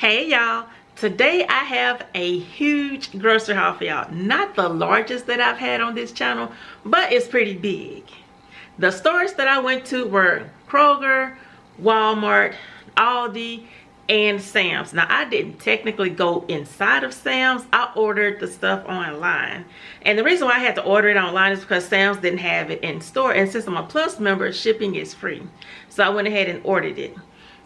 Hey y'all, today I have a huge grocery haul for y'all. Not the largest that I've had on this channel, but it's pretty big. The stores that I went to were Kroger, Walmart, Aldi, and Sam's. Now I didn't technically go inside of Sam's. I ordered the stuff online. And the reason why I had to order it online is because Sam's didn't have it in store. And since I'm a Plus member, shipping is free. So I went ahead and ordered it.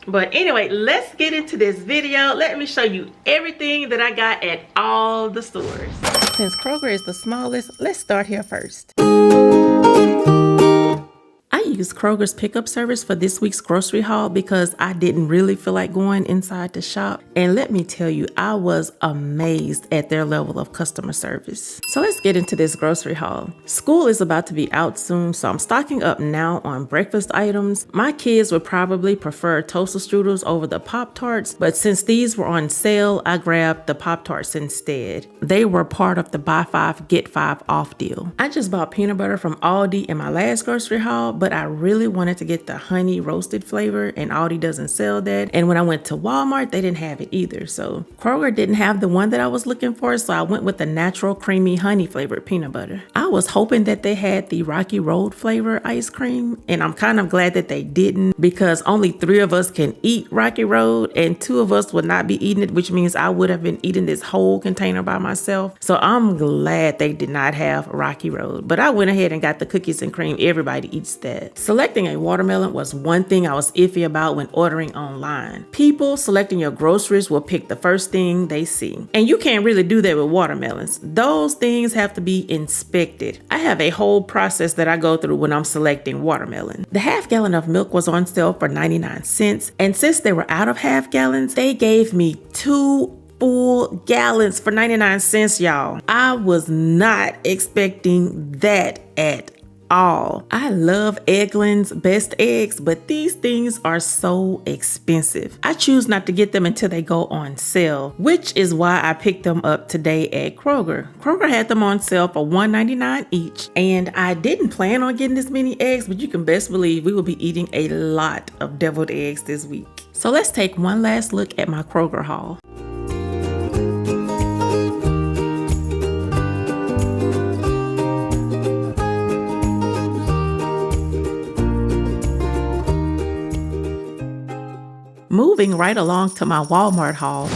But anyway, let's get into this video. Let me show you everything that I got at all the stores. Since Kroger is the smallest, let's start here first. I used Kroger's pickup service for this week's grocery haul because I didn't really feel like going inside the shop. And let me tell you, I was amazed at their level of customer service. So let's get into this grocery haul. School is about to be out soon, so I'm stocking up now on breakfast items. My kids would probably prefer toaster strudels over the Pop-Tarts, but since these were on sale, I grabbed the Pop-Tarts instead. They were part of the buy 5, get 5 off deal. I just bought peanut butter from Aldi in my last grocery haul, but I really wanted to get the honey roasted flavor, and Aldi doesn't sell that. And when I went to Walmart, they didn't have it either. So Kroger didn't have the one that I was looking for, so I went with the natural creamy honey flavored peanut butter. I was hoping that they had the Rocky Road flavor ice cream, and I'm kind of glad that they didn't, because only 3 of us can eat Rocky Road and 2 of us would not be eating it, which means I would have been eating this whole container by myself. So I'm glad they did not have Rocky Road, but I went ahead and got the cookies and cream. Everybody eats that. Selecting a watermelon was one thing I was iffy about when ordering online. People selecting your groceries will pick the first thing they see. And you can't really do that with watermelons. Those things have to be inspected. I have a whole process that I go through when I'm selecting watermelon. The half gallon of milk was on sale for 99 cents. And since they were out of half gallons, they gave me 2 full gallons for 99 cents, y'all. I was not expecting that at all. I love Eggland's Best Eggs, but these things are so expensive. I choose not to get them until they go on sale, which is why I picked them up today at Kroger. Kroger had them on sale for $1.99 each, and I didn't plan on getting this many eggs, but you can best believe we will be eating a lot of deviled eggs this week. So let's take one last look at my Kroger haul. Moving right along to my Walmart haul.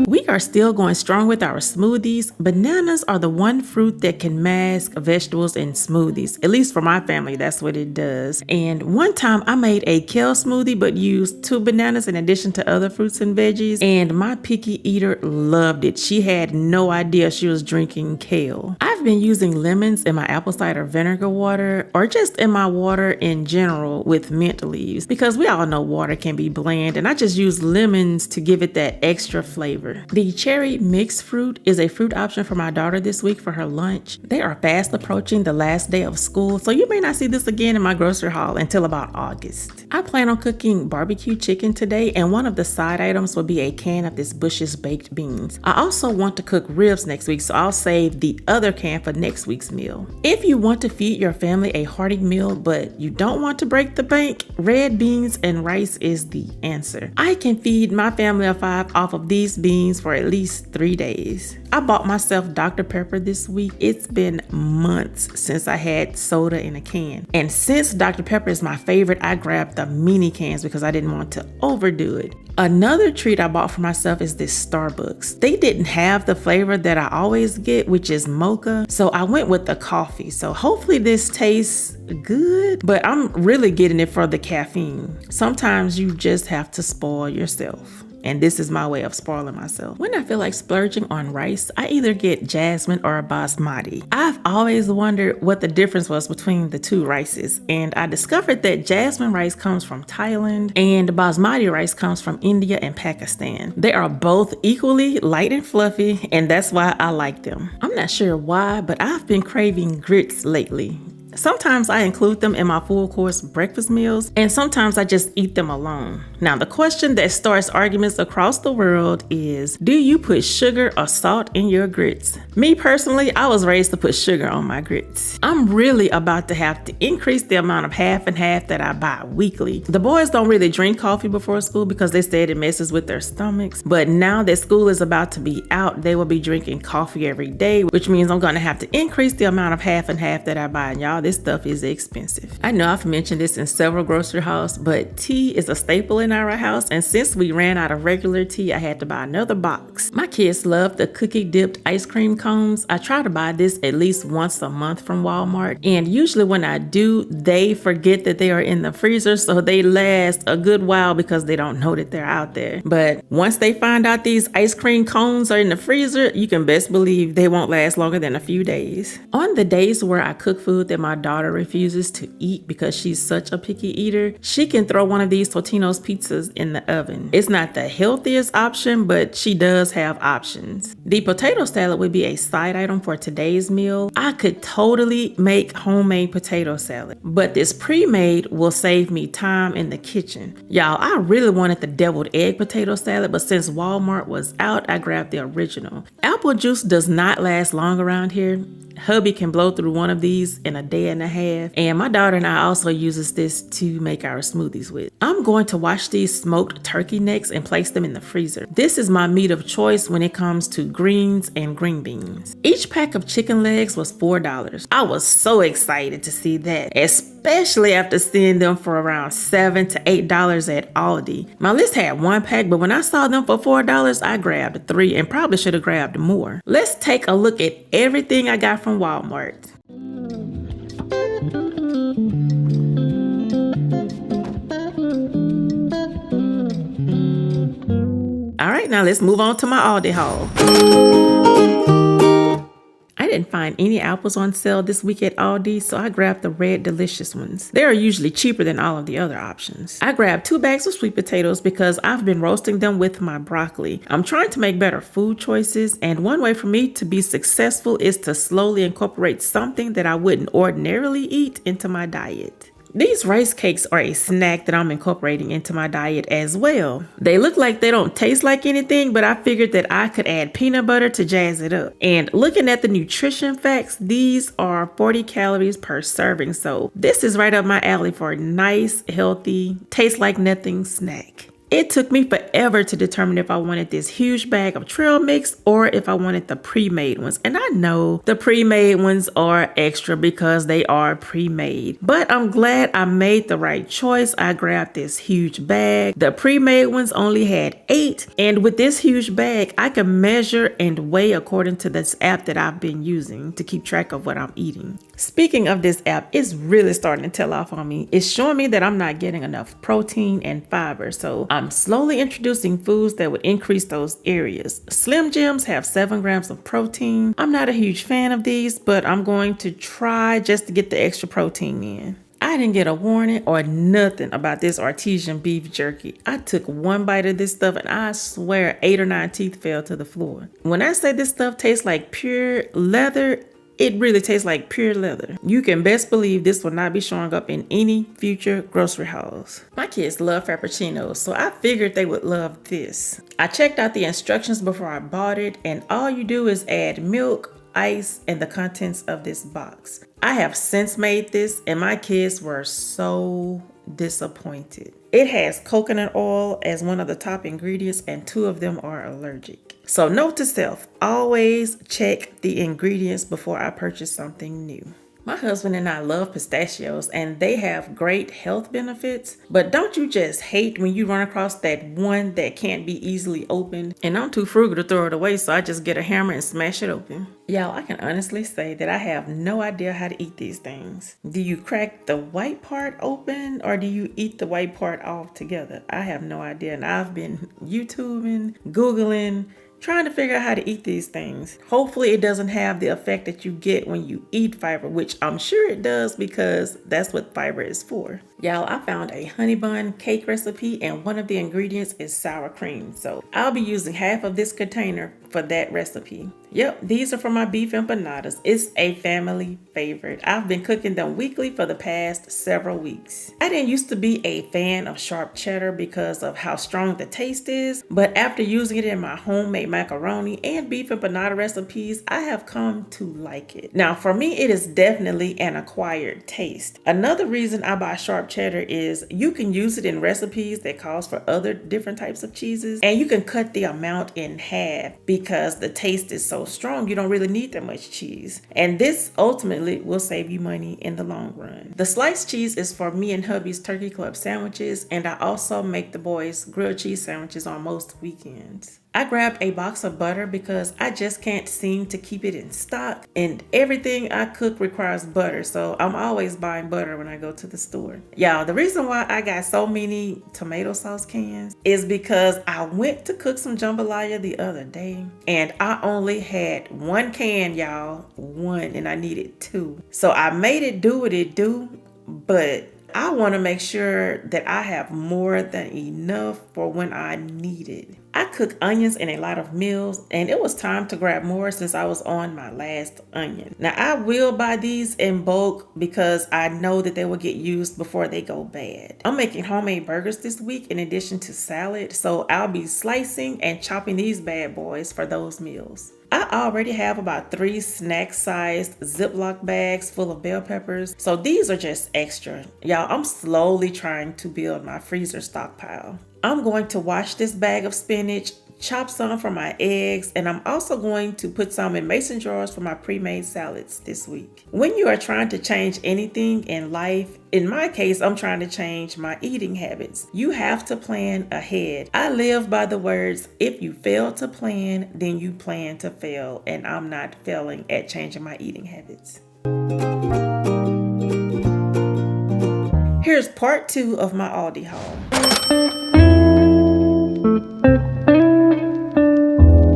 We are still going strong with our smoothies. Bananas are the one fruit that can mask vegetables in smoothies. At least for my family, that's what it does. And one time I made a kale smoothie but used 2 bananas in addition to other fruits and veggies. And my picky eater loved it. She had no idea she was drinking kale. I've been using lemons in my apple cider vinegar water, or just in my water in general with mint leaves, because we all know water can be bland, and I just use lemons to give it that extra flavor. The cherry mixed fruit is a fruit option for my daughter this week for her lunch. They are fast approaching the last day of school, so you may not see this again in my grocery haul until about August. I plan on cooking barbecue chicken today, and one of the side items will be a can of this Bush's baked beans. I also want to cook ribs next week, so I'll save the other can for next week's meal. If you want to feed your family a hearty meal, but you don't want to break the bank, red beans and rice is the answer. I can feed my family of 5 off of these beans for at least 3 days. I bought myself Dr. Pepper this week. It's been months since I had soda in a can. And since Dr. Pepper is my favorite, I grabbed the mini cans because I didn't want to overdo it. Another treat I bought for myself is this Starbucks. They didn't have the flavor that I always get, which is mocha. So I went with the coffee. So hopefully this tastes good, but I'm really getting it for the caffeine. Sometimes you just have to spoil yourself. And this is my way of spoiling myself. When I feel like splurging on rice, I either get jasmine or basmati. I've always wondered what the difference was between the 2 rices, and I discovered that jasmine rice comes from Thailand and basmati rice comes from India and Pakistan. They are both equally light and fluffy, and that's why I like them. I'm not sure why, but I've been craving grits lately. Sometimes I include them in my full course breakfast meals, and sometimes I just eat them alone. Now, the question that starts arguments across the world is, do you put sugar or salt in your grits? Me personally, I was raised to put sugar on my grits. I'm really about to have to increase the amount of half and half that I buy weekly. The boys don't really drink coffee before school because they said it messes with their stomachs, but now that school is about to be out, they will be drinking coffee every day, which means I'm gonna have to increase the amount of half and half that I buy. And y'all, this stuff is expensive. I know I've mentioned this in several grocery hauls, but tea is a staple in our house, and since we ran out of regular tea, I had to buy another box. My kids love the cookie dipped ice cream cones. I try to buy this at least once a month from Walmart, and usually when I do, they forget that they are in the freezer, so they last a good while because they don't know that they're out there. But once they find out these ice cream cones are in the freezer, you can best believe they won't last longer than a few days. On the days where I cook food that my daughter refuses to eat because she's such a picky eater, she can throw one of these Totino's pizzas in the oven. It's not the healthiest option, but she does have options. The potato salad would be a side item for today's meal. I could totally make homemade potato salad, but this pre-made will save me time in the kitchen. Y'all, I really wanted the deviled egg potato salad, but since Walmart was out, I grabbed the original. Apple juice does not last long around here. Hubby can blow through one of these in a day and a half, and my daughter and I also uses this to make our smoothies with. I'm going to wash these smoked turkey necks and place them in the freezer. This is my meat of choice when it comes to greens and green beans. Each pack of chicken legs was $4. I was so excited to see that, especially after seeing them for around $7 to $8 at Aldi. My list had one pack, but when I saw them for $4, I grabbed 3 and probably should have grabbed more. Let's take a look at everything I got from Walmart. All right, now let's move on to my Aldi haul. I didn't find any apples on sale this week at Aldi, so I grabbed the red delicious ones. They are usually cheaper than all of the other options. I grabbed 2 bags of sweet potatoes because I've been roasting them with my broccoli. I'm trying to make better food choices, and one way for me to be successful is to slowly incorporate something that I wouldn't ordinarily eat into my diet. These rice cakes are a snack that I'm incorporating into my diet as well. They look like they don't taste like anything, but I figured that I could add peanut butter to jazz it up. And looking at the nutrition facts, these are 40 calories per serving, so this is right up my alley for a nice, healthy, taste like nothing snack. It took me forever to determine if I wanted this huge bag of trail mix or if I wanted the pre-made ones. And I know the pre-made ones are extra because they are pre-made. But I'm glad I made the right choice. I grabbed this huge bag. The pre-made ones only had 8. And with this huge bag, I can measure and weigh according to this app that I've been using to keep track of what I'm eating. Speaking of this app, it's really starting to tell off on me. It's showing me that I'm not getting enough protein and fiber, so I'm slowly introducing foods that would increase those areas. Slim Jims have 7 grams of protein. I'm not a huge fan of these, but I'm going to try just to get the extra protein in. I didn't get a warning or nothing about this artesian beef jerky. I took one bite of this stuff and I swear 8 or 9 teeth fell to the floor. When I say this stuff tastes like pure leather, it really tastes like pure leather. You can best believe this will not be showing up in any future grocery hauls. My kids love frappuccinos, so I figured they would love this. I checked out the instructions before I bought it, and all you do is add milk, ice, and the contents of this box. I have since made this, and my kids were so disappointed. It has coconut oil as one of the top ingredients, and 2 of them are allergic. So note to self, always check the ingredients before I purchase something new. My husband and I love pistachios, and they have great health benefits, but don't you just hate when you run across that one that can't be easily opened? And I'm too frugal to throw it away, so I just get a hammer and smash it open. Y'all, I can honestly say that I have no idea how to eat these things. Do you crack the white part open, or do you eat the white part all together? I have no idea, and I've been YouTubing, Googling, trying to figure out how to eat these things. Hopefully it doesn't have the effect that you get when you eat fiber, which I'm sure it does because that's what fiber is for. Y'all, I found a honey bun cake recipe and one of the ingredients is sour cream. So I'll be using half of this container for that recipe. Yep, these are for my beef empanadas. It's a family favorite. I've been cooking them weekly for the past several weeks. I didn't used to be a fan of sharp cheddar because of how strong the taste is, but after using it in my homemade macaroni and beef empanada recipes, I have come to like it. Now, for me, it is definitely an acquired taste. Another reason I buy sharp cheddar is you can use it in recipes that calls for other different types of cheeses, and you can cut the amount in half because the taste is so strong you don't really need that much cheese, and this ultimately will save you money in the long run. The sliced cheese is for me and hubby's turkey club sandwiches, and I also make the boys grilled cheese sandwiches on most weekends. I grabbed a box of butter because I just can't seem to keep it in stock, and everything I cook requires butter, so I'm always buying butter when I go to the store. Y'all, the reason why I got so many tomato sauce cans is because I went to cook some jambalaya the other day and I only had one can, y'all, and I needed two. So I made it do what it do, but I want to make sure that I have more than enough for when I need it. I cook onions in a lot of meals, and it was time to grab more since I was on my last onion. Now, I will buy these in bulk because I know that they will get used before they go bad. I'm making homemade burgers this week in addition to salad, so I'll be slicing and chopping these bad boys for those meals. I already have about 3 snack-sized Ziploc bags full of bell peppers, so these are just extra. Y'all, I'm slowly trying to build my freezer stockpile. I'm going to wash this bag of spinach, chop some for my eggs, and I'm also going to put some in mason jars for my pre-made salads this week. When you are trying to change anything in life, in my case, I'm trying to change my eating habits. You have to plan ahead. I live by the words, if you fail to plan, then you plan to fail, and I'm not failing at changing my eating habits. Here's part 2 of my Aldi haul.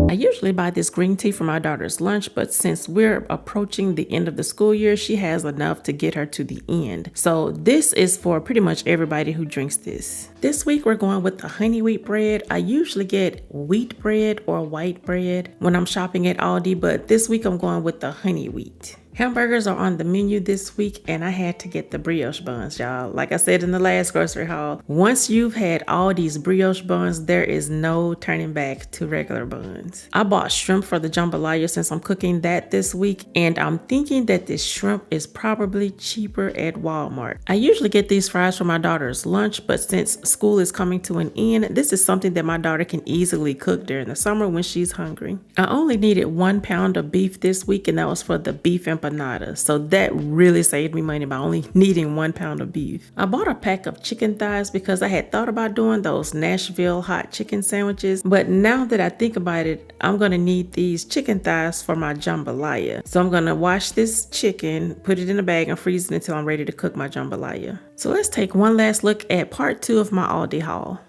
I usually buy this green tea for my daughter's lunch, but since we're approaching the end of the school year, she has enough to get her to the end. So this is for pretty much everybody who drinks this. This week we're going with the honey wheat bread. I usually get wheat bread or white bread when I'm shopping at Aldi, but this week I'm going with the honey wheat. Hamburgers are on the menu this week, and I had to get the brioche buns, y'all. Like I said in the last grocery haul, once you've had all these brioche buns, there is no turning back to regular buns. I bought shrimp for the jambalaya since I'm cooking that this week, and I'm thinking that this shrimp is probably cheaper at Walmart. I usually get these fries for my daughter's lunch, but since school is coming to an end, this is something that my daughter can easily cook during the summer when she's hungry. I only needed 1 pound of beef this week, and that was for the beef empanada. So that really saved me money by only needing 1 pound of beef. I bought a pack of chicken thighs because I had thought about doing those Nashville hot chicken sandwiches, but now that I think about it, I'm going to need these chicken thighs for my jambalaya. So I'm going to wash this chicken, put it in a bag, and freeze it until I'm ready to cook my jambalaya. So let's take one last look at part 2 of my Aldi haul.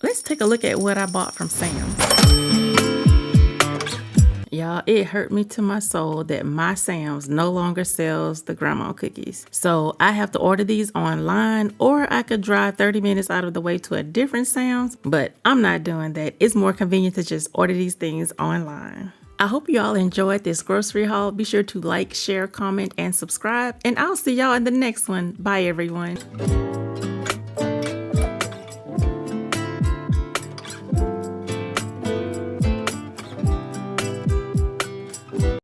Let's take a look at what I bought from Sam's. Y'all, it hurt me to my soul that my Sam's no longer sells the grandma cookies. So I have to order these online, or I could drive 30 minutes out of the way to a different Sam's, but I'm not doing that. It's more convenient to just order these things online. I hope you all enjoyed this grocery haul. Be sure to like, share, comment, and subscribe, and I'll see y'all in the next one. Bye, everyone.